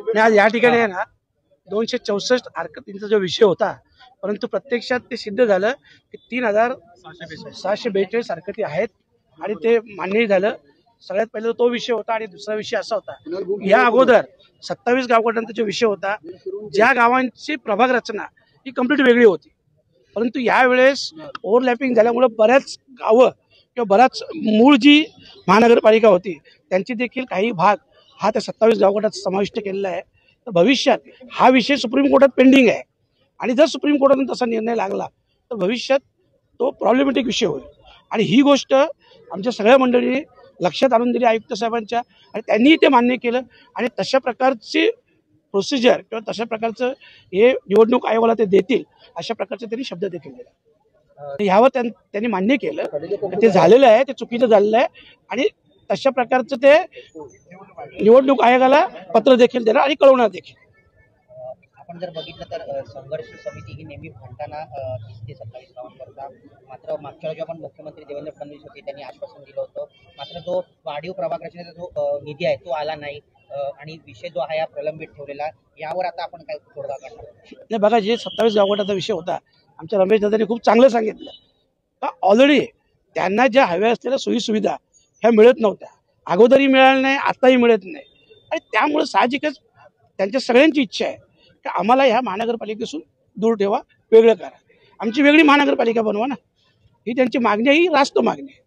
आणि आज या ठिकाणी आहे ना 264 हरकतींचा जो विषय होता, परंतु प्रत्यक्षात ते सिद्ध झालं की 3642 हरकती आहेत आणि ते मान्य झालं। सगळ्यात पहिला तो विषय होता आणि दुसरा विषय असा होता, या अगोदर 27 गावगटांचा जो विषय होता, ज्या गावांची प्रभाग रचना ही कंप्लीट वेगळी होती, परंतु यावेळेस ओव्हरलॅपिंग झाल्यामुळे बऱ्याच गावं किंवा बऱ्याच मूळ जी महानगरपालिका होती त्यांची देखील काही भाग हा त्या 27 गावगटात समाविष्ट केलेला आहे। तर भविष्यात हा विषय सुप्रीम कोर्टात पेंडिंग आहे आणि जर सुप्रीम कोर्टाने तसा निर्णय लागला तर भविष्यात तो प्रॉब्लेमॅटिक विषय होईल आणि ही गोष्ट आमच्या सगळ्या मंडळींनी लक्षात आणून दिली आयुक्त साहेबांच्या आणि त्यांनीही ते मान्य केलं आणि तशा प्रकारची प्रोसिजर किंवा तशा प्रकारचं हे निवडणूक आयोगाला ते देतील अशा प्रकारचे त्यांनी शब्द देखील दिला। ह्यावर त्यांनी मान्य केलं ते झालेलं आहे, ते चुकीचं झालेलं आहे आणि तशा प्रकारचं ते निवडणूक आयोगाला पत्र देखील देणार आणि कळवणार देखील। आपण जर बघितलं तर संघर्ष समिती ही नेहमी भांडताना दिसते 27 गावांकरता। मात्र मागच्या वेळी आपण मुख्यमंत्री देवेंद्र फडणवीस होते त्यांनी आश्वासन दिलं होतं, मात्र जो वाढीव प्रभाग रचनेचा जो निधी आहे तो आला नाही आणि विषय जो आहे हा प्रलंबित ठेवलेला, यावर आता आपण काय तोडगा काढणार? नाही बघा, जे 27 गावगटाचा विषय होता आमच्या रमेश दादांनी खूप चांगलं सांगितलं का ऑलरेडी त्यांना ज्या हव्या असलेल्या सोयीसुविधा ह्या मिळत नव्हत्या, अगोदरही मिळाल्या नाही, आताही मिळत नाही आणि त्यामुळे साहजिकच त्यांच्या सगळ्यांची इच्छा आहे की आम्हाला ह्या महानगरपालिकेपासून दूर ठेवा, वेगळं करा, आमची वेगळी महानगरपालिका बनवा ना, ही त्यांची मागणी आहे, ही रास्त मागणी आहे।